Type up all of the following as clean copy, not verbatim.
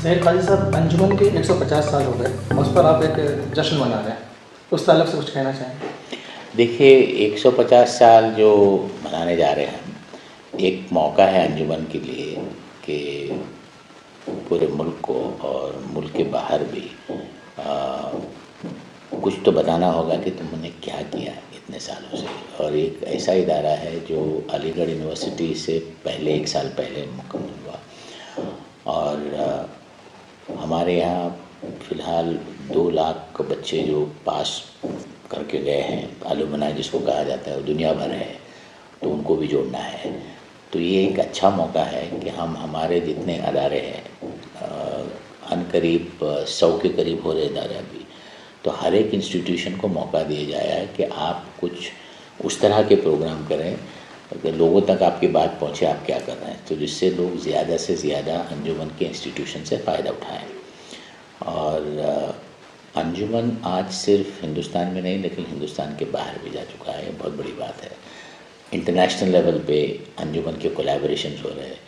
मेरे काजी साहब, अंजुमन के 150 साल हो गए, उस पर आप एक जश्न मना रहे हैं, उस ताल्लुक़ से कुछ कहना चाहेंगे? देखिए, 150 साल जो मनाने जा रहे हैं हम, एक मौका है अंजुमन के लिए कि पूरे मुल्क को और मुल्क के बाहर भी कुछ तो बताना होगा कि तुमने क्या किया इतने सालों से। और एक ऐसा इदारा है जो अलीगढ़ यूनिवर्सिटी से पहले 1 साल पहले मुकम्मल हुआ, और हमारे यहाँ फ़िलहाल 2 लाख बच्चे जो पास करके गए हैं, अलुमनाई जिसको कहा जाता है, वो दुनिया भर है, तो उनको भी जोड़ना है। तो ये एक अच्छा मौका है कि हम हमारे जितने अदारे हैं, अनकरीब 100 के करीब हो रहे इदारे अभी, तो हर एक इंस्टीट्यूशन को मौका दिया जाए है कि आप कुछ उस तरह के प्रोग्राम करें कि लोगों तक आपकी बात पहुँचे, आप क्या कर रहे हैं, तो जिससे लोग ज़्यादा से ज़्यादा अंजुमन के इंस्टीट्यूशन से फ़ायदा उठाएँ। और अंजुमन आज सिर्फ हिंदुस्तान में नहीं, लेकिन हिंदुस्तान के बाहर भी जा चुका है, बहुत बड़ी बात है। इंटरनेशनल लेवल पे अंजुमन के कोलैबोरेशंस हो रहे हैं।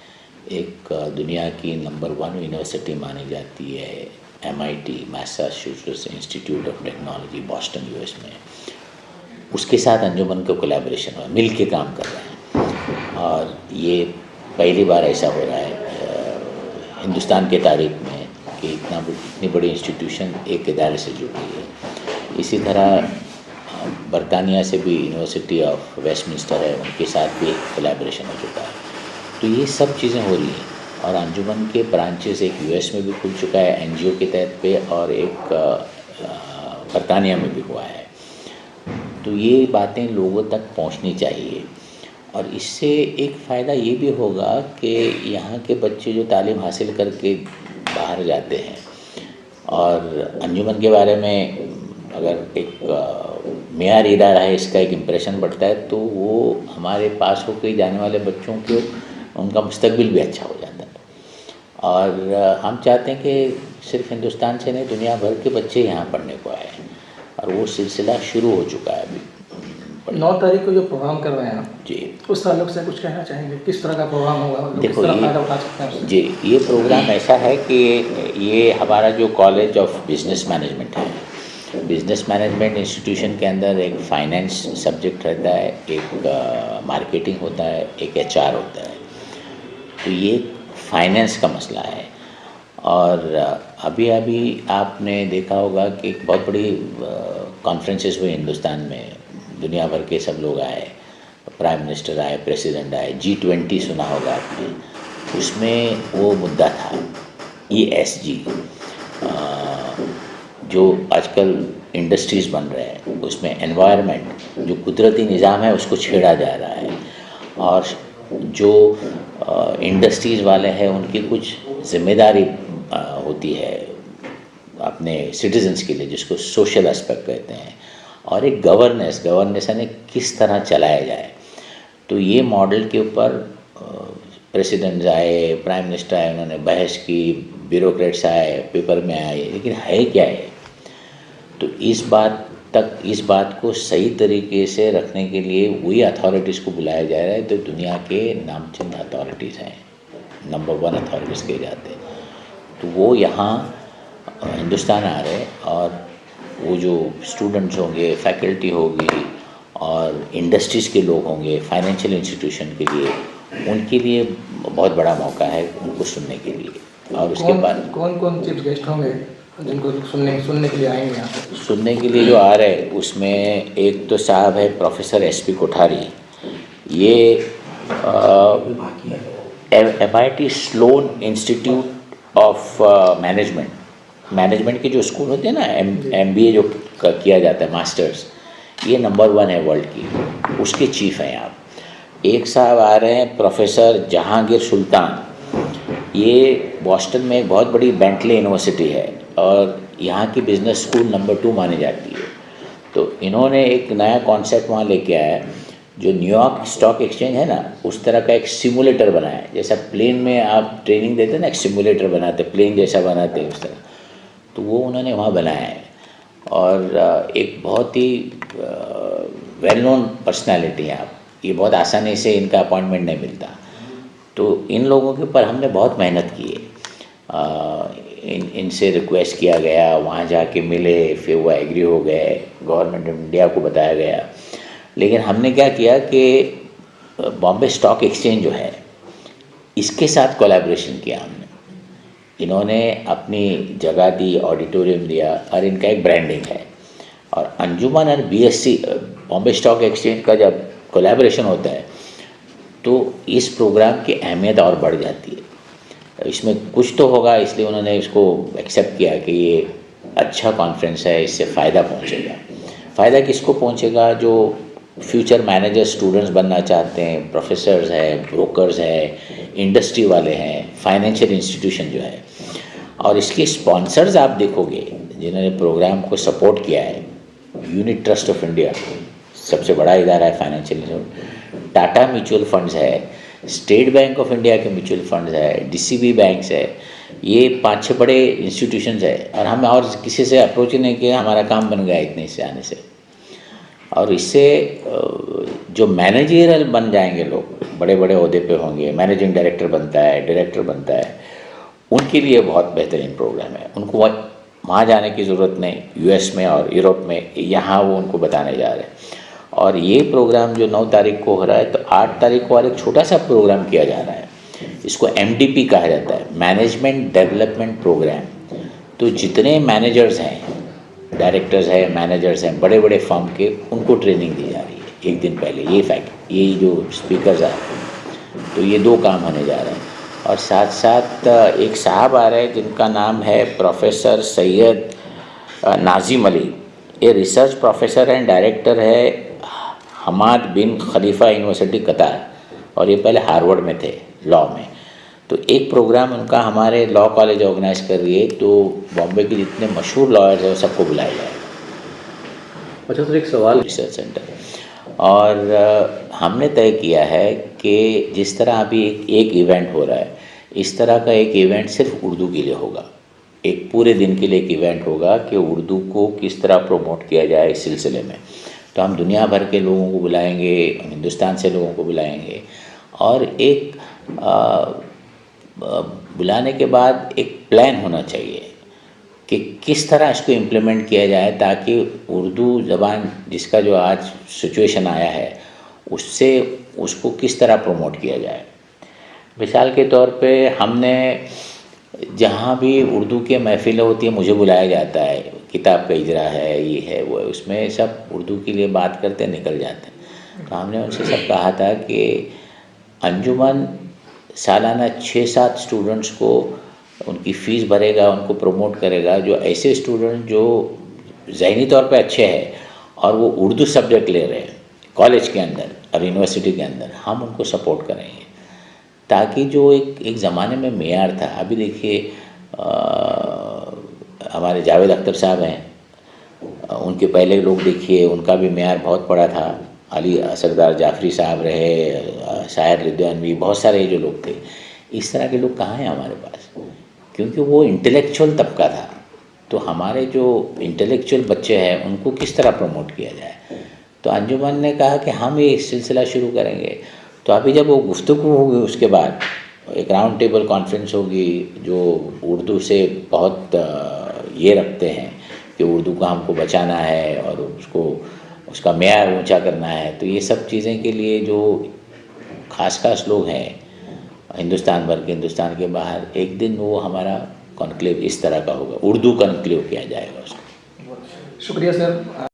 एक दुनिया की नंबर 1 यूनिवर्सिटी मानी जाती है MIT, Massachusetts institute of technology, Boston US में, उसके साथ अंजुमन का कोलैबोरेशन हुआ, मिल के काम कर रहे हैं। और ये पहली बार ऐसा हो रहा है हिंदुस्तान के तारीख में कि इतनी बड़ी इंस्टीट्यूशन एक इदारे से जुड़ रही है। इसी तरह बरतानिया से भी यूनिवर्सिटी ऑफ वेस्टमिंस्टर है, उनके साथ भी कोलैबोरेशन हो चुका है। तो ये सब चीज़ें हो रही हैं, और अंजुमन के ब्रांचेस एक US में भी खुल चुका है NGO के तहत पे, और एक बरतानिया में भी हुआ है। तो ये बातें लोगों तक पहुंचनी चाहिए, और इससे एक फ़ायदा ये भी होगा कि यहाँ के बच्चे जो तालीम हासिल करके बाहर जाते हैं, और अंजुमन के बारे में अगर एक मेयार इदारा है, इसका एक इम्प्रेशन बढ़ता है, तो वो हमारे पास होके जाने वाले बच्चों को उनका मुस्तकबिल भी अच्छा हो जाता है। और हम चाहते हैं कि सिर्फ हिंदुस्तान से नहीं, दुनिया भर के बच्चे यहाँ पढ़ने को आए हैं, और वो सिलसिला शुरू हो चुका है अभी। 9 तारीख को जो प्रोग्राम कर रहे हैं आप जी, उस ताल्लुक़ से कुछ कहना चाहेंगे? किस तरह का प्रोग्राम होगा, लोग किस देखो तरह फ़ायदा उठा सकते हैं उससे? जी, ये प्रोग्राम ऐसा है कि ये हमारा जो कॉलेज ऑफ बिजनेस मैनेजमेंट है, बिजनेस मैनेजमेंट इंस्टीट्यूशन के अंदर एक फाइनेंस सब्जेक्ट रहता है, एक मार्केटिंग होता है, एक HR होता है। तो ये फाइनेंस का मसला है। और अभी आपने देखा होगा कि एक बहुत बड़ी कॉन्फ्रेंसेस हुई हिंदुस्तान में, दुनिया भर के सब लोग आए, प्राइम मिनिस्टर आए, प्रेसिडेंट आए, G20 सुना होगा आपने। उसमें वो मुद्दा था ESG, जो आजकल इंडस्ट्रीज़ बन रहे हैं, उसमें एनवायरनमेंट जो कुदरती निज़ाम है उसको छेड़ा जा रहा है, और जो इंडस्ट्रीज़ वाले हैं उनकी कुछ जिम्मेदारी होती है अपने सिटीजन्स के लिए, जिसको सोशल एस्पेक्ट कहते हैं, और एक गवर्नेंस यानी किस तरह चलाया जाए। तो ये मॉडल के ऊपर प्रेसिडेंट्स आए, प्राइम मिनिस्टर आए, उन्होंने बहस की, ब्यूरोक्रेट्स आए, पेपर में आए, लेकिन है क्या है? तो इस बात को सही तरीके से रखने के लिए वही अथॉरिटीज़ को बुलाया जा रहा है, तो दुनिया के नामचीन अथॉरिटीज़ हैं, नंबर 1 अथॉरिटीज़ कहे जाते हैं। तो वो यहाँ हिंदुस्तान आ रहे हैं, और वो जो स्टूडेंट्स होंगे, फैकल्टी होगी, और इंडस्ट्रीज़ के लोग होंगे, फाइनेंशियल इंस्टीट्यूशन के लिए, उनके लिए बहुत बड़ा मौका है उनको सुनने के लिए। और उसके बाद कौन चीफ गेस्ट होंगे जिनको सुनने के लिए आएंगे यहाँ पे? सुनने के लिए जो आ रहे हैं उसमें एक तो साहब है प्रोफेसर SP कोठारी, ये MIT Sloan Institute of Management के जो स्कूल होते हैं ना, MBA जो किया जाता है, मास्टर्स, ये नंबर 1 है वर्ल्ड की, उसके चीफ हैं आप। एक साहब आ रहे हैं प्रोफेसर जहांगीर सुल्तान, ये बॉस्टन में एक बहुत बड़ी बेंटले यूनिवर्सिटी है, और यहाँ की बिज़नेस स्कूल नंबर 2 मानी जाती है। तो इन्होंने एक नया कॉन्सेप्ट वहाँ लेके आया, जो न्यूयॉर्क स्टॉक एक्सचेंज है ना, उस तरह का एक सिमुलेटर बनाया है। जैसा प्लेन में आप ट्रेनिंग देते हैं ना, एक सिमुलेटर बनाते, प्लेन जैसा बनाते हैं उस तरह, तो वो उन्होंने वहाँ बनाया है। और एक बहुत ही वेल नोन पर्सनैलिटी है आप, ये बहुत आसानी से इनका अपॉइंटमेंट नहीं मिलता। तो इन लोगों के ऊपर हमने बहुत मेहनत की है। इनसे रिक्वेस्ट किया गया, वहाँ जाके मिले, फिर वो एग्री हो गए, गवर्नमेंट ऑफ इंडिया को बताया गया। लेकिन हमने क्या किया कि बॉम्बे स्टॉक एक्सचेंज जो है इसके साथ कोलैबोरेशन किया हमने। इन्होंने अपनी जगह दी, ऑडिटोरियम दिया, और इनका एक ब्रांडिंग है। और अंजुमन और बीएससी बॉम्बे स्टॉक एक्सचेंज का जब कोलैबोरेशन होता है तो इस प्रोग्राम की अहमियत और बढ़ जाती है। इसमें कुछ तो होगा, इसलिए उन्होंने इसको एक्सेप्ट किया कि ये अच्छा कॉन्फ्रेंस है, इससे फ़ायदा पहुंचेगा। फ़ायदा किसको पहुंचेगा? जो फ्यूचर मैनेजर स्टूडेंट्स बनना चाहते हैं, प्रोफेसर्स हैं, ब्रोकर्स हैं, इंडस्ट्री वाले हैं, फाइनेंशियल इंस्टीट्यूशन जो है। और इसके स्पॉन्सर्स आप देखोगे जिन्होंने प्रोग्राम को सपोर्ट किया है, यूनिट ट्रस्ट ऑफ इंडिया सबसे बड़ा इदारा है financial institute, Tata mutual funds है, स्टेट बैंक ऑफ इंडिया के म्यूचुअल फंड्स है, डीसीबी बैंक्स है, ये 5-6 बड़े इंस्टीट्यूशंस है। और हम और किसी से अप्रोच ही नहीं किया, हमारा काम बन गया इतने से आने से। और इससे जो मैनेजरियल बन जाएंगे लोग, बड़े बड़े ओहदे पे होंगे, मैनेजिंग डायरेक्टर बनता है, डायरेक्टर बनता है, उनके लिए बहुत बेहतरीन प्रोग्राम है। उनको वहाँ जाने की ज़रूरत नहीं, यूएस में और यूरोप में, यहाँ वो उनको बताने जा रहे हैं। और ये प्रोग्राम जो 9 तारीख को हो रहा है, तो 8 तारीख को और एक छोटा सा प्रोग्राम किया जा रहा है। इसको एमडीपी कहा जाता है, मैनेजमेंट डेवलपमेंट प्रोग्राम। तो जितने मैनेजर्स हैं, डायरेक्टर्स हैं, मैनेजर्स हैं बड़े बड़े फर्म के, उनको ट्रेनिंग दी जा रही है एक दिन पहले। ये जो स्पीकर्स आ रहे हैं, तो ये 2 काम होने जा रहे हैं। और साथ साथ एक साहब आ रहे हैं जिनका नाम है प्रोफेसर सैयद नाजिम अली। ये रिसर्च प्रोफेसर एंड डायरेक्टर है हमाद बिन खलीफा यूनिवर्सिटी कतार, और ये पहले हार्वर्ड में थे लॉ में। तो एक प्रोग्राम उनका हमारे लॉ कॉलेज ऑर्गेनाइज कर रही है, तो बॉम्बे के जितने मशहूर लॉयर्स हैं वो सबको बुलाया जाएगा। अच्छा सर, एक सवाल। Research centre. और हमने तय किया है कि जिस तरह अभी एक इवेंट हो रहा है, इस तरह का एक इवेंट सिर्फ उर्दू के लिए होगा। एक पूरे दिन के लिए एक इवेंट होगा कि उर्दू को किस तरह प्रमोट किया जाए इस सिलसिले में। तो हम दुनिया भर के लोगों को बुलाएंगे, हिंदुस्तान से लोगों को बुलाएंगे, और एक बुलाने के बाद एक प्लान होना चाहिए कि किस तरह इसको इम्प्लीमेंट किया जाए, ताकि उर्दू ज़बान जिसका जो आज सिचुएशन आया है उससे उसको किस तरह प्रमोट किया जाए। मिसाल के तौर पे हमने जहाँ भी उर्दू की महफ़िलें होती हैं मुझे बुलाया जाता है, किताब का इजरा है, ये है वो है, उसमें सब उर्दू के लिए बात करते निकल जाते हैं। तो हमने उनसे सब कहा था कि अंजुमन सालाना 6-7 स्टूडेंट्स को उनकी फ़ीस भरेगा, उनको प्रमोट करेगा, जो ऐसे स्टूडेंट जो ज़हनी तौर पे अच्छे हैं और वो उर्दू सब्जेक्ट ले रहे हैं कॉलेज के अंदर और यूनिवर्सिटी के अंदर, हम उनको सपोर्ट करेंगे। ताकि जो एक ज़माने में मेयार था, अभी देखिए हमारे जावेद अख्तर साहब हैं, उनके पहले लोग देखिए उनका भी मेयार बहुत बड़ा था। अली असरदार जाफरी साहब रहे, शायर रिदवानवी, बहुत सारे जो लोग थे। इस तरह के लोग कहाँ हैं हमारे पास? क्योंकि वो इंटेलेक्चुअल तबका था। तो हमारे जो इंटेलेक्चुअल बच्चे हैं उनको किस तरह प्रमोट किया जाए। तो अंजुमन ने कहा कि हम ये सिलसिला शुरू करेंगे। तो अभी जब वो गुफ्तगू होगी उसके बाद एक राउंड टेबल कॉन्फ्रेंस होगी, जो उर्दू से बहुत ये रखते हैं कि उर्दू को हमको बचाना है और उसका मेयार ऊंचा करना है। तो ये सब चीज़ें के लिए जो खास लोग हैं हिंदुस्तान भर के, हिंदुस्तान के बाहर, एक दिन वो हमारा कॉन्क्लेव इस तरह का होगा, उर्दू कॉन्क्लेव किया जाएगा उसको। शुक्रिया सर।